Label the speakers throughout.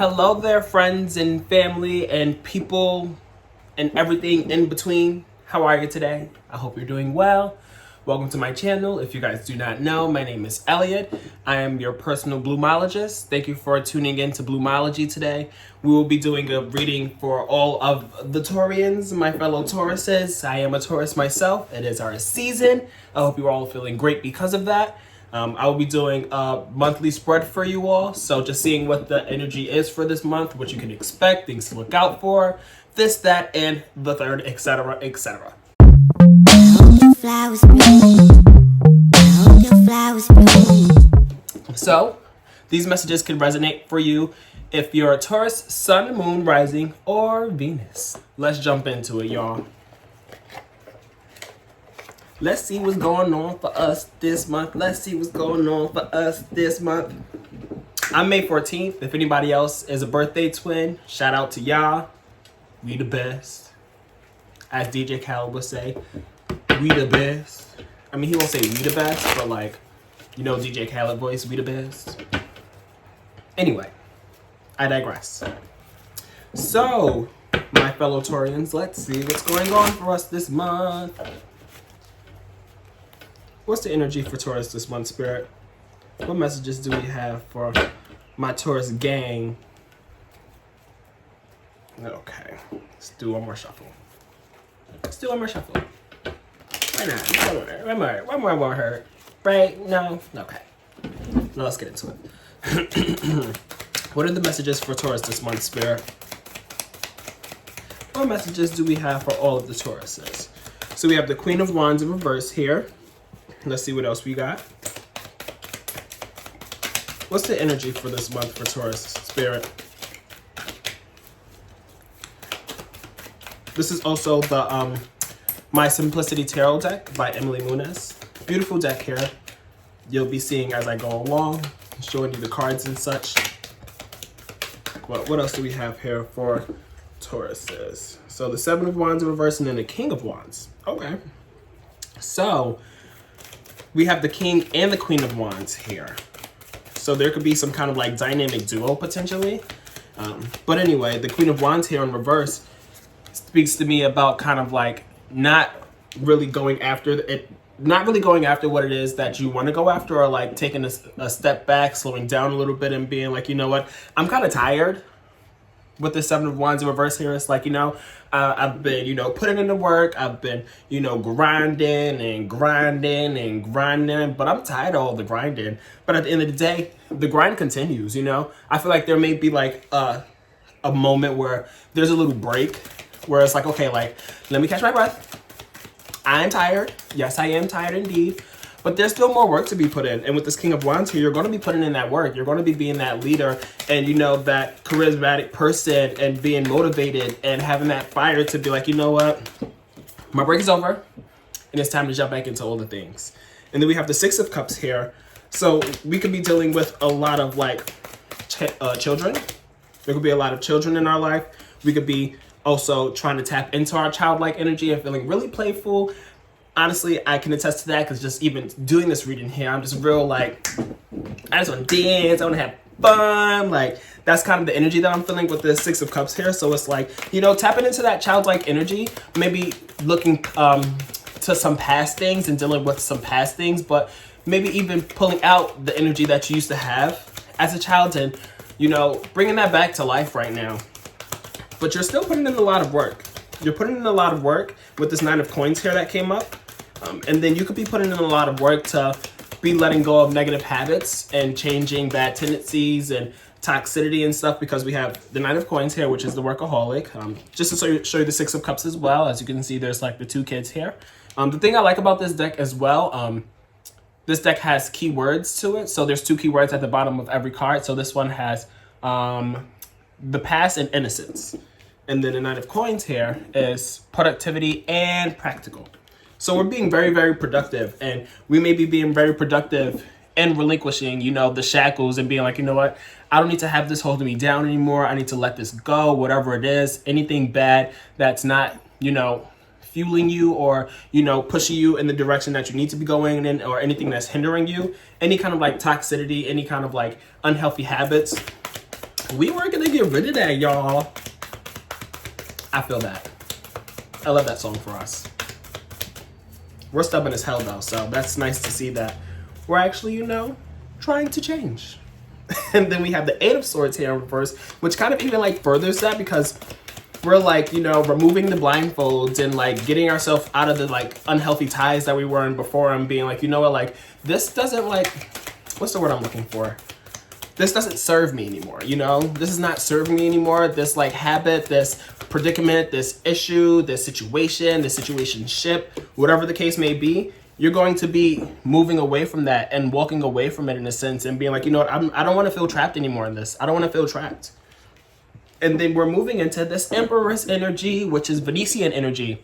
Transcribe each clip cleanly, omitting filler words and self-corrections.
Speaker 1: Hello there, friends and family and people and everything in between. How are you today? I hope you're doing well. Welcome to my channel. If you guys do not know, my name is Elliot. I am your personal Bloomologist. Thank you for tuning in to Bloomology today. We will be doing a reading for all of the Taurians, my fellow Tauruses. I am a Taurus myself. It is our season. I hope you're all feeling great because of that. I will be doing a monthly spread for you all. So just seeing what the energy is for this month, what you can expect, things to look out for, this, that, and the third, etc., etc. So these messages can resonate for you if you're a Taurus, Sun, Moon, Rising, or Venus. Let's jump into it, y'all. Let's see what's going on for us this month. I'm May 14th. If anybody else is a birthday twin, shout out to y'all. We the best. As DJ Khaled would say, we the best. I mean, he won't say we the best, but like, you know DJ Khaled voice, we the best. Anyway, I digress. So, my fellow Taurians, let's see what's going on for us this month. What's the energy for Taurus this month, Spirit? What messages do we have for my Taurus gang? Okay, let's do one more shuffle. Why not? One more won't hurt. Right? No? Okay. Now let's get into it. What are the messages for Taurus this month, Spirit? What messages do we have for all of the Tauruses? So we have the Queen of Wands in reverse here. Let's see what else we got. What's the energy for this month for Taurus, Spirit? This is also the My Simplicity Tarot deck by Emily Muniz. Beautiful deck here. You'll be seeing as I go along, showing you the cards and such. What else do we have here for Tauruses? So the Seven of Wands in reverse and then the King of Wands. Okay. So we have the King and the Queen of Wands here. So there could be some kind of like dynamic duo potentially. But anyway, the Queen of Wands here in reverse speaks to me about kind of like not really going after what it is that you want to go after, or like taking a step back, slowing down a little bit and being like, you know what, I'm kind of tired. With the Seven of Wands in reverse here, it's like, I've been, putting in the work. I've been, grinding, but I'm tired of all the grinding. But at the end of the day, the grind continues, I feel like there may be like a moment where there's a little break where it's like, okay, like, let me catch my breath. I'm tired. Yes, I am tired indeed. But there's still more work to be put in. And with this King of Wands here, you're going to be putting in that work. You're going to be being that leader and, that charismatic person and being motivated and having that fire to be like, you know what? My break is over and it's time to jump back into all the things. And then we have the Six of Cups here. So we could be dealing with a lot of like children. There could be a lot of children in our life. We could be also trying to tap into our childlike energy and feeling really playful. Honestly, I can attest to that because just even doing this reading here, I'm just real like, I just want to dance, I want to have fun. Like, that's kind of the energy that I'm feeling with the Six of Cups here. So it's like, tapping into that childlike energy, maybe looking to some past things and dealing with some past things, but maybe even pulling out the energy that you used to have as a child and, bringing that back to life right now. But you're still putting in a lot of work. You're putting in a lot of work with this Nine of Coins here that came up. And then you could be putting in a lot of work to be letting go of negative habits and changing bad tendencies and toxicity and stuff, because we have the Nine of Coins here, which is the workaholic. Just to show you the Six of Cups as well. As you can see, there's like the two kids here. The thing I like about this deck as well, this deck has keywords to it. So there's two keywords at the bottom of every card. So this one has the past and innocence. And then the Nine of Coins here is productivity and practical. So we're being very, very productive, and we may be being very productive and relinquishing, the shackles and being like, you know what, I don't need to have this holding me down anymore. I need to let this go, whatever it is, anything bad that's not, fueling you or, pushing you in the direction that you need to be going in, or anything that's hindering you, any kind of like toxicity, any kind of like unhealthy habits. We weren't gonna get rid of that, y'all. I feel that. I love that song for us. We're stubborn as hell though, so that's nice to see that we're actually, you know, trying to change. And then we have the Eight of Swords here in reverse, which kind of even like furthers that, because we're like, you know, removing the blindfolds and like getting ourselves out of the like unhealthy ties that we were in before, and being like, you know what, like this doesn't like, what's the word I'm looking for? This doesn't serve me anymore, you know? This is not serving me anymore. This like habit, this predicament, this issue, this situationship, whatever the case may be, you're going to be moving away from that and walking away from it in a sense, and being like, you know what, I don't want to feel trapped anymore in this. I don't want to feel trapped. And then we're moving into this Empress energy, which is Venetian energy.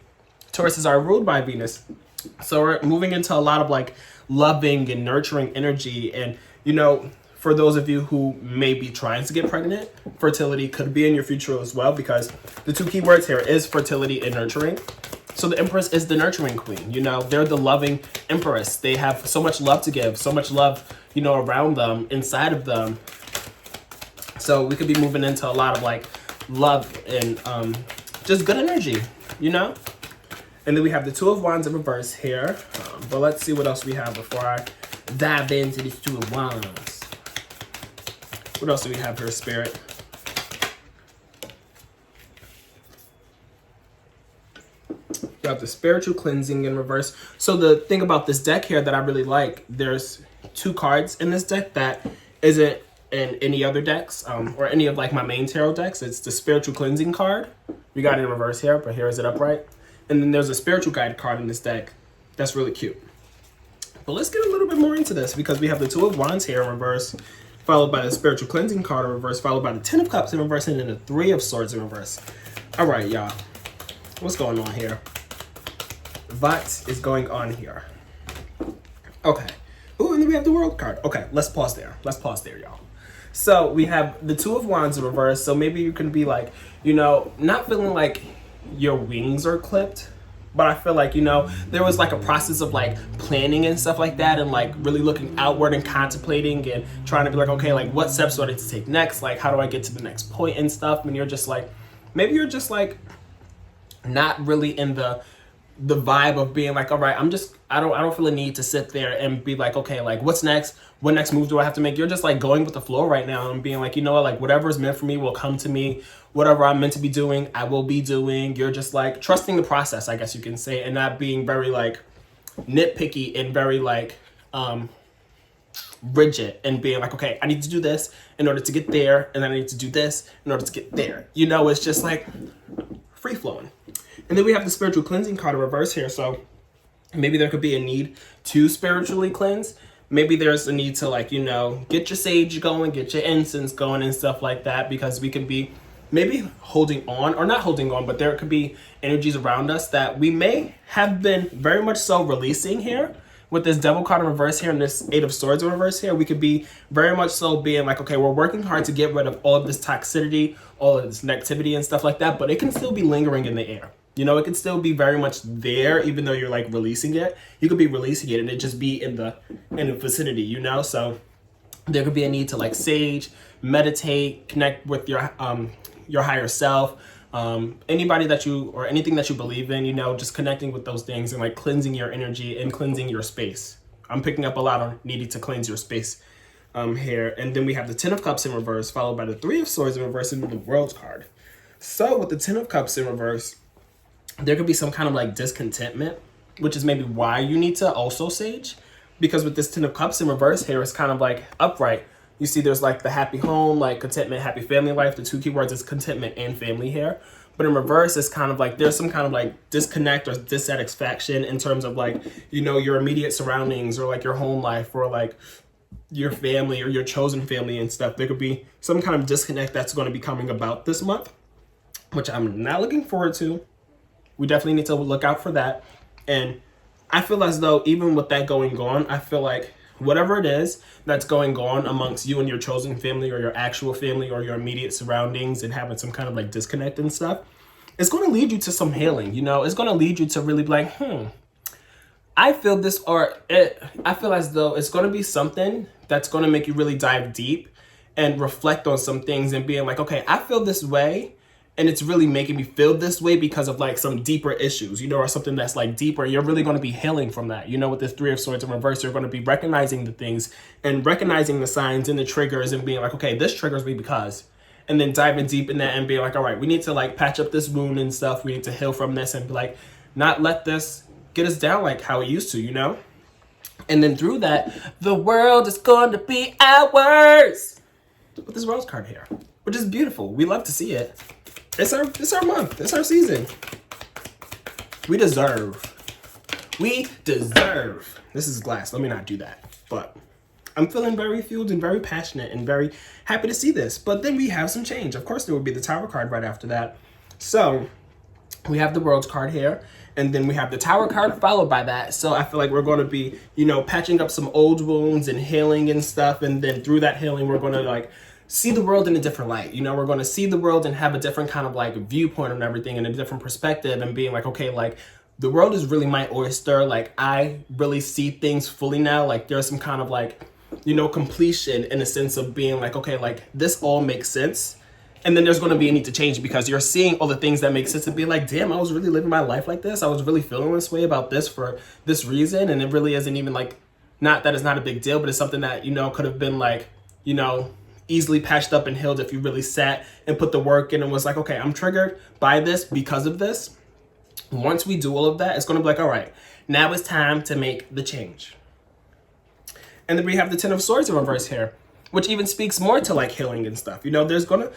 Speaker 1: Tauruses are ruled by Venus. So we're moving into a lot of like loving and nurturing energy. And, you know, for those of you who may be trying to get pregnant, fertility could be in your future as well, because the two key words here is fertility and nurturing. So the Empress is the nurturing queen, you know, they're the loving Empress. They have so much love to give, so much love, you know, around them, inside of them. So we could be moving into a lot of like love and just good energy, you know? And then we have the Two of Wands in reverse here. But let's see what else we have before I dive into these Two of Wands. What else do we have here, Spirit? We have the spiritual cleansing in reverse. So the thing about this deck here that I really like, there's two cards in this deck that isn't in any other decks or any of like my main tarot decks. It's the spiritual cleansing card. We got it in reverse here, but here is it upright. And then there's a spiritual guide card in this deck. That's really cute. But let's get a little bit more into this, because we have the Two of Wands here in reverse, followed by the spiritual cleansing card in reverse, followed by the Ten of Cups in reverse, and then the Three of Swords in reverse. All right, y'all. What's going on here? What is going on here? Okay. Ooh, and then we have the World card. Okay, let's pause there. Let's pause there, y'all. So we have the Two of Wands in reverse. So maybe you can be like, you know, not feeling like your wings are clipped, but I feel like, you know, there was like a process of like planning and stuff like that, and like really looking outward and contemplating and trying to be like, okay, like what steps do I need to take next? Like, how do I get to the next point and stuff? And you're just like, maybe you're just like not really in the vibe of being like, all right, I don't feel a need to sit there and be like, okay, like what's next? What next move do I have to make? You're just like going with the flow right now and being like, you know what, like whatever is meant for me will come to me. Whatever I'm meant to be doing, I will be doing. You're just like trusting the process, I guess you can say, and not being very like nitpicky and very like rigid and being like, okay, I need to do this in order to get there, and then I need to do this in order to get there. You know, it's just like free flowing. And then we have the spiritual cleansing card in reverse here. So maybe there could be a need to spiritually cleanse. Maybe there's a need to like, you know, get your sage going, get your incense going and stuff like that, because we could be maybe holding on, or not holding on, but there could be energies around us that we may have been very much so releasing here. With this Devil card in reverse here and this Eight of Swords in reverse here, we could be very much so being like, okay, we're working hard to get rid of all of this toxicity, all of this negativity and stuff like that, but it can still be lingering in the air. You know, it can still be very much there, even though you're like releasing it. You could be releasing it and it just be in the vicinity, you know? So there could be a need to like sage, meditate, connect with your higher self, anybody that you, or anything that you believe in, you know, just connecting with those things and like cleansing your energy and cleansing your space. I'm picking up a lot on needing to cleanse your space here. And then we have the Ten of Cups in reverse, followed by the Three of Swords in reverse, and the World card. So with the Ten of Cups in reverse, there could be some kind of like discontentment, which is maybe why you need to also sage, because with this Ten of Cups in reverse here, it's kind of like upright. You see there's like the happy home, like contentment, happy family life. The two keywords is contentment and family here. But in reverse, it's kind of like there's some kind of like disconnect or dissatisfaction in terms of like, you know, your immediate surroundings, or like your home life, or like your family or your chosen family and stuff. There could be some kind of disconnect that's going to be coming about this month, which I'm not looking forward to. We definitely need to look out for that. And I feel as though even with that going on, I feel like whatever it is that's going on amongst you and your chosen family, or your actual family, or your immediate surroundings, and having some kind of like disconnect and stuff, it's going to lead you to some healing. You know, it's going to lead you to really be like, I feel this, I feel as though it's going to be something that's going to make you really dive deep and reflect on some things and being like, okay, I feel this way, and it's really making me feel this way because of like some deeper issues, you know, or something that's like deeper. You're really going to be healing from that. You know, with this Three of Swords in reverse, you're going to be recognizing the things and recognizing the signs and the triggers and being like, okay, this triggers me because, and then diving deep in that and being like, all right, we need to like patch up this wound and stuff. We need to heal from this and be like, not let this get us down like how it used to, you know? And then through that, the world is going to be ours. With this Rose card here, which is beautiful. We love to see it. It's our month. It's our season. We deserve. This is glass. Let me not do that. But I'm feeling very fueled and very passionate and very happy to see this. But then we have some change. Of course, there will be the Tower card right after that. So we have the World's card here. And then we have the Tower card followed by that. So I feel like we're going to be, you know, patching up some old wounds and healing and stuff. And then through that healing, we're going to like see the world in a different light. You know, we're going to see the world and have a different kind of like viewpoint on everything and a different perspective and being like, okay, like the world is really my oyster. Like I really see things fully now. Like there's some kind of like, you know, completion in a sense of being like, okay, like this all makes sense. And then there's going to be a need to change because you're seeing all the things that make sense and be like, damn, I was really living my life like this. I was really feeling this way about this for this reason. And it really isn't even like, not that it's not a big deal, but it's something that, you know, could have been like, you know, easily patched up and healed if you really sat and put the work in and was like, okay, I'm triggered by this because of this. Once we do all of that, it's going to be like, all right, now it's time to make the change. And then we have the Ten of Swords in reverse here, which even speaks more to like healing and stuff. You know, there's gonna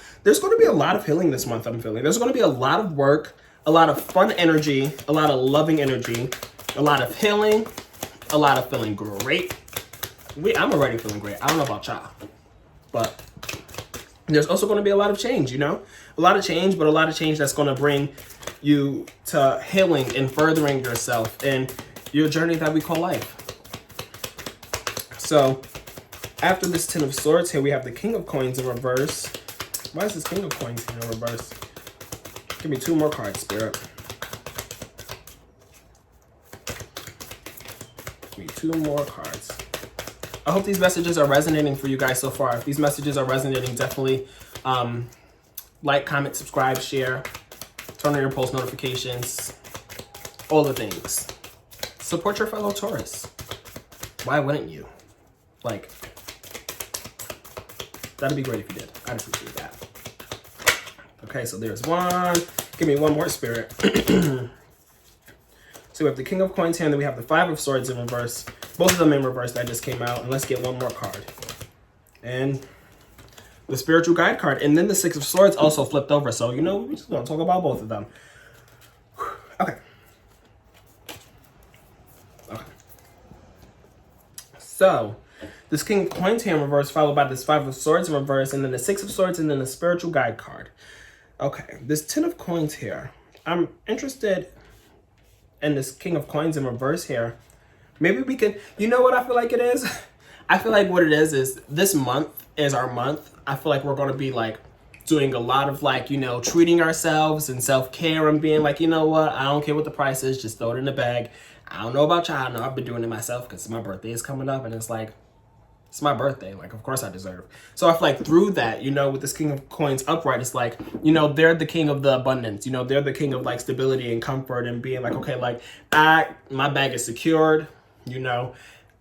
Speaker 1: be a lot of healing this month, I'm feeling. There's gonna be a lot of work, a lot of fun energy, a lot of loving energy, a lot of healing, a lot of feeling great. I'm already feeling great. I don't know about y'all. But there's also going to be a lot of change, you know? A lot of change, but a lot of change that's going to bring you to healing and furthering yourself in your journey that we call life. So after this Ten of Swords here, we have the King of Coins in reverse. Why is this King of Coins here in reverse? Give me two more cards, Spirit. Give me two more cards. I hope these messages are resonating for you guys so far. If these messages are resonating, definitely like, comment, subscribe, share, turn on your post notifications, all the things. Support your fellow Taurus. Why wouldn't you? Like, that'd be great if you did. I'd appreciate that. Okay, so there's one. Give me one more, Spirit. So we have the King of Coins here, and then we have the Five of Swords in reverse. Both of them in reverse that just came out. And let's get one more card. And the Spiritual Guide card. And then the Six of Swords also flipped over. So, you know, we're just going to talk about both of them. Okay. Okay. So, this King of Coins here in reverse, followed by this Five of Swords in reverse, and then the Six of Swords, and then the Spiritual Guide card. Okay, this Ten of Coins here. I'm interested in this King of Coins in reverse here. Maybe we can, you know what I feel like it is? I feel like what it is this month is our month. I feel like we're going to be like doing a lot of like, you know, treating ourselves and self-care and being like, you know what, I don't care what the price is, just throw it in the bag. I don't know about y'all. I know I've been doing it myself because my birthday is coming up and it's like, it's my birthday. Like, of course I deserve. So I feel like through that, you know, with this King of Coins upright, it's like, you know, they're the king of the abundance. You know, they're the king of like stability and comfort and being like, okay, like my bag is secured. You know,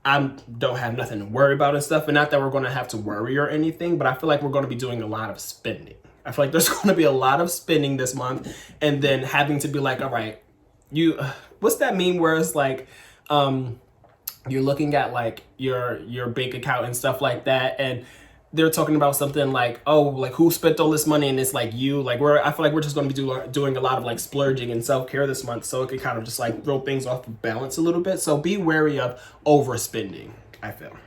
Speaker 1: I don't have nothing to worry about and stuff. And not that we're going to have to worry or anything, but I feel like we're going to be doing a lot of spending. I feel like there's going to be a lot of spending this month and then having to be like, all right, what's that meme where it's like, you're looking at like your bank account and stuff like that. And they're talking about something like, oh, like who spent all this money? And it's like you, like I feel like we're just going to be doing a lot of like splurging and self-care this month. So it can kind of just like throw things off of balance a little bit. So be wary of overspending, I feel.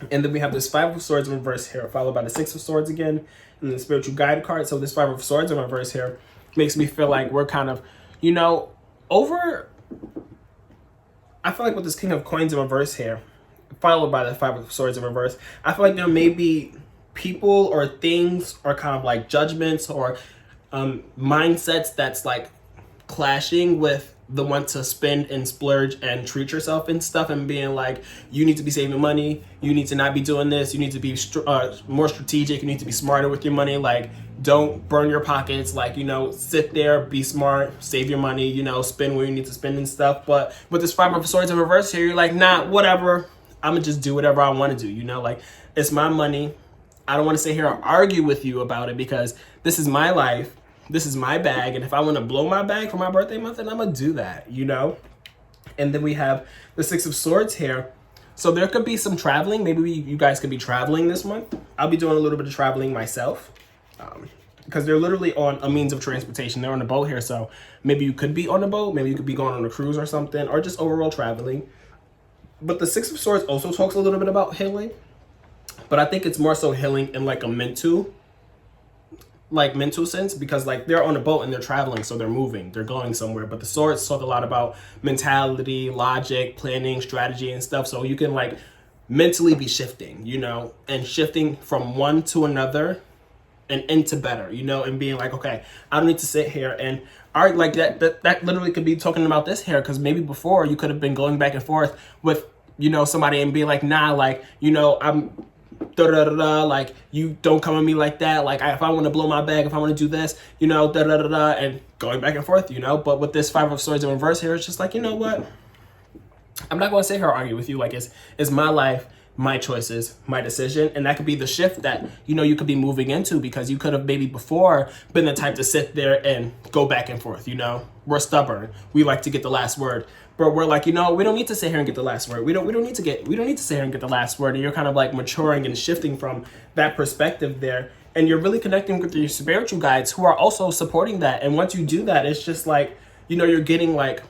Speaker 1: And then we have this Five of Swords in reverse here, followed by the Six of Swords again, and the Spiritual Guide card. So this Five of Swords in reverse here makes me feel like we're kind of, you know, I feel like with this King of Coins in reverse here, followed by the Five of Swords in reverse, I feel like there may be people or things or kind of like judgments or mindsets that's like clashing with the one to spend and splurge and treat yourself and stuff, and being like, you need to be saving money, you need to not be doing this, you need to be more strategic, you need to be smarter with your money. Like, don't burn your pockets. Like, you know, sit there, be smart, save your money, you know, spend where you need to spend and stuff. But with this Five of Swords in reverse here, you're like, nah, whatever, I'm gonna just do whatever I want to do, you know, like, it's my money. I don't want to sit here and argue with you about it, because this is my life. This is my bag, and if I want to blow my bag for my birthday month, then I'm gonna do that, you know? And then we have the Six of Swords here. So there could be some traveling. Maybe you guys could be traveling this month. I'll be doing a little bit of traveling myself, because they're literally on a means of transportation. They're on a boat here, so maybe you could be on a boat. Maybe you could be going on a cruise or something, or just overall traveling. But the Six of Swords also talks a little bit about healing, but I think it's more so healing in like a mental sense, because like they're on a boat and they're traveling, so they're moving, they're going somewhere. But the swords talk a lot about mentality, logic, planning, strategy and stuff. So you can like mentally be shifting, you know, and shifting from one to another and into better, you know, and being like, okay, I don't need to sit here and argue like that. That literally could be talking about this here, because maybe before you could have been going back and forth with, you know, somebody and being like, nah, like, you know, I'm like, you don't come at me like that. Like, if I want to blow my bag, if I want to do this, you know, and going back and forth, you know. But with this Five of Swords in reverse here, it's just like, you know what? I'm not going to sit here and argue with you. Like, it's my life, my choices, my decision. And that could be the shift that, you know, you could be moving into, because you could have maybe before been the type to sit there and go back and forth, you know. We're stubborn. We like to get the last word. But we're like, you know, we don't need to sit here and get the last word. We don't need to sit here and get the last word. And you're kind of like maturing and shifting from that perspective there. And you're really connecting with your spiritual guides who are also supporting that. And once you do that, it's just like, you know, you're getting like,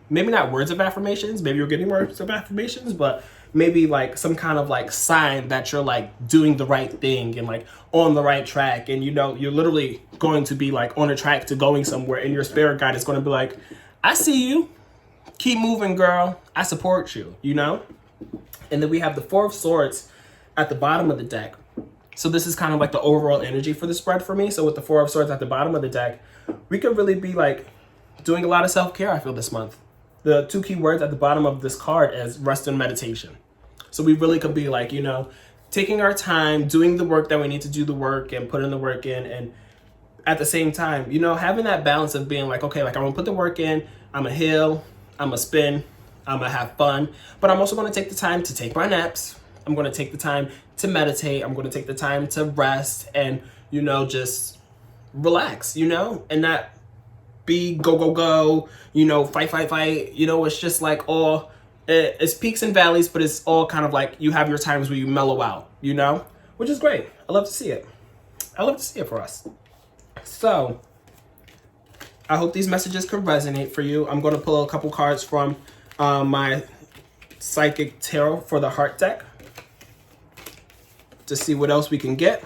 Speaker 1: maybe not words of affirmations, maybe you're getting words of affirmations, but maybe like some kind of like sign that you're like doing the right thing and like on the right track. And, you know, you're literally going to be like on a track to going somewhere, and your spirit guide is going to be like, I see you. Keep moving, girl. I support you, you know? And then we have the Four of Swords at the bottom of the deck. So this is kind of like the overall energy for the spread for me. So with the Four of Swords at the bottom of the deck, we could really be like doing a lot of self-care, I feel, this month. The two key words at the bottom of this card is rest and meditation. So we really could be like, you know, taking our time, doing the work that we need to do the work and putting the work in. And at the same time, you know, having that balance of being like, okay, like I'm gonna put the work in, I'm gonna heal, I'm gonna spin, I'm gonna have fun, but I'm also gonna take the time to take my naps. I'm gonna take the time to meditate. I'm gonna take the time to rest and, you know, just relax, you know, and not be go, you know, fight. You know, it's just like it's peaks and valleys, but it's all kind of like you have your times where you mellow out, you know, which is great. I love to see it. I love to see it for us. So I hope these messages could resonate for you. I'm going to pull a couple cards from my Psychic Tarot for the Heart deck to see what else we can get.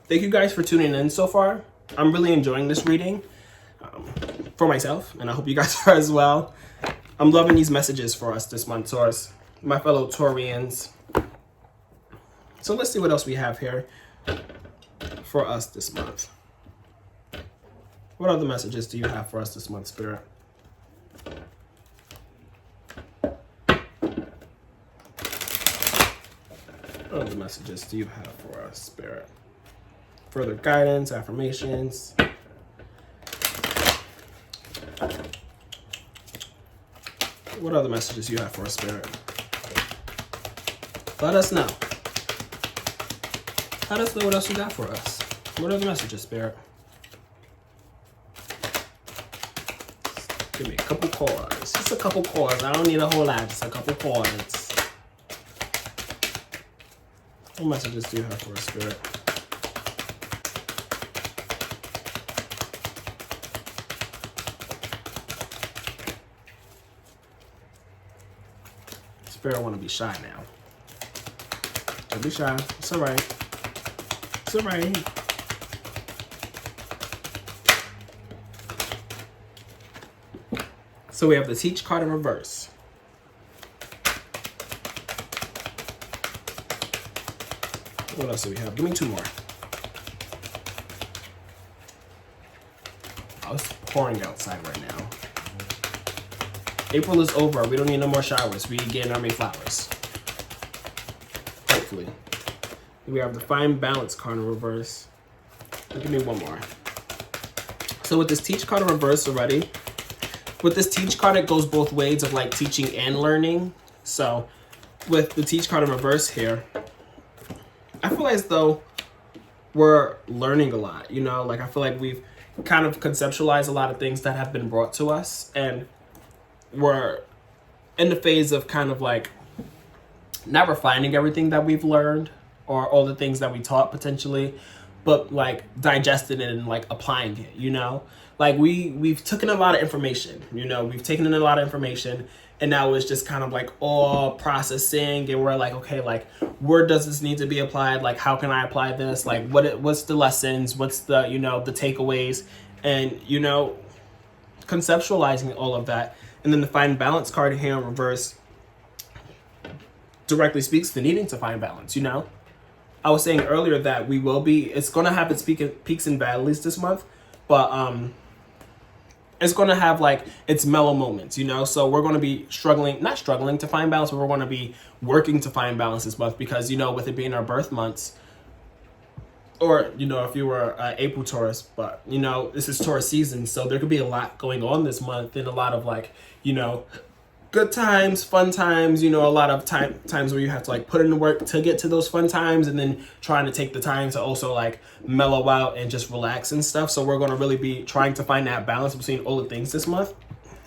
Speaker 1: Thank you guys for tuning in so far. I'm really enjoying this reading for myself, and I hope you guys are as well. I'm loving these messages for us this month, Taurus, my fellow Taurians. So let's see what else we have here for us this month. What other messages do you have for us this month, Spirit? What other messages do you have for us, Spirit? Further guidance, affirmations. What other messages do you have for us, Spirit? Let us know. Let us know what else you got for us. What are the messages, Spirit? Give me a couple cards. Just a couple cards. I don't need a whole lot. Just a couple cards. What messages do you have for us, Spirit? Spirit want to be shy now. Don't be shy. It's all right. It's all right. So we have the Teach card in reverse. What else do we have? Give me two more. pouring outside right now. April is over. We don't need no more showers. We getting our May flowers. Hopefully. We have the fine balance card in reverse. Give me one more. So with this teach card in reverse already, with this teach card, it goes both ways of like teaching and learning. So with the teach card in reverse here, I feel as though we're learning a lot, you know, like I feel like we've kind of conceptualized a lot of things that have been brought to us, and we're in the phase of kind of like not refining everything that we've learned or all the things that we taught potentially, but like digesting it and like applying it, you know, like we've taken a lot of information, you know, we've taken in a lot of information, and now it's just kind of like all processing, and we're like, okay, like where does this need to be applied? Like, how can I apply this? Like what's the lessons? What's the, you know, the takeaways, and, you know, conceptualizing all of that. And then the fine balance card here in reverse directly speaks to needing to find balance, you know. I was saying earlier that it's going to have its peaks and valleys this month, but it's going to have like its mellow moments, you know. So we're going to be not struggling to find balance, but we're going to be working to find balance this month because, you know, with it being our birth months, or, you know, if you were April Taurus, but, you know, this is Taurus season, so there could be a lot going on this month, and a lot of like, you know, good times, fun times, you know, a lot of times where you have to like put in the work to get to those fun times, and then trying to take the time to also like mellow out and just relax and stuff. So we're going to really be trying to find that balance between all the things this month.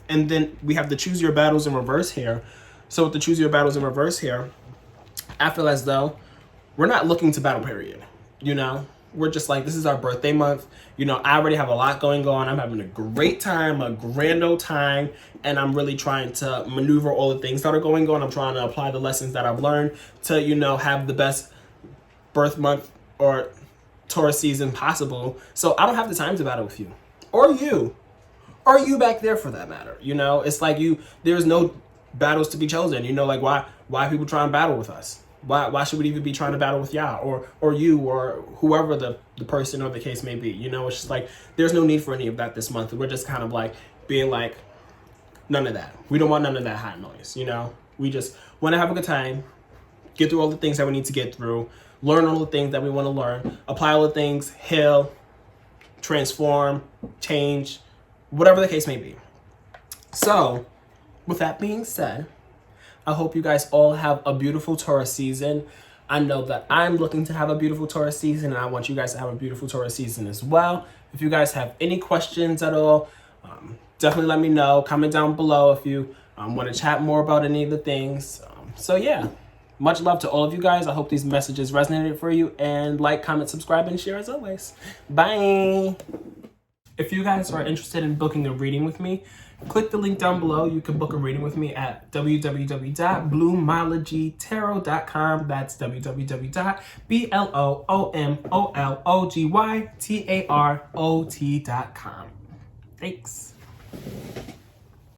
Speaker 1: And then we have the choose your battles in reverse here. So with the choose your battles in reverse here, I feel as though we're not looking to battle, period. You know, we're just like, this is our birthday month. You know, I already have a lot going on. I'm having a great time, a grand old time. And I'm really trying to maneuver all the things that are going on. I'm trying to apply the lessons that I've learned to, you know, have the best birth month or Taurus season possible. So I don't have the time to battle with you or you back there for that matter. You know, it's like there's no battles to be chosen. You know, like why people try and battle with us? Why should we even be trying to battle with y'all or you or whoever the person or the case may be? You know, it's just like there's no need for any of that this month. We're just kind of like being like, none of that. We don't want none of that hot noise, you know? We just want to have a good time, get through all the things that we need to get through, learn all the things that we want to learn, apply all the things, heal, transform, change, whatever the case may be. So, with that being said, I hope you guys all have a beautiful Taurus season. I know that I'm looking to have a beautiful Taurus season, and I want you guys to have a beautiful Taurus season as well. If you guys have any questions at all, definitely let me know. Comment down below if you want to chat more about any of the things. So yeah, much love to all of you guys. I hope these messages resonated for you, and like, comment, subscribe, and share as always. Bye. If you guys are interested in booking a reading with me, click the link down below. You can book a reading with me at www.bloomologytarot.com. That's www.bloomologytarot.com. Thanks.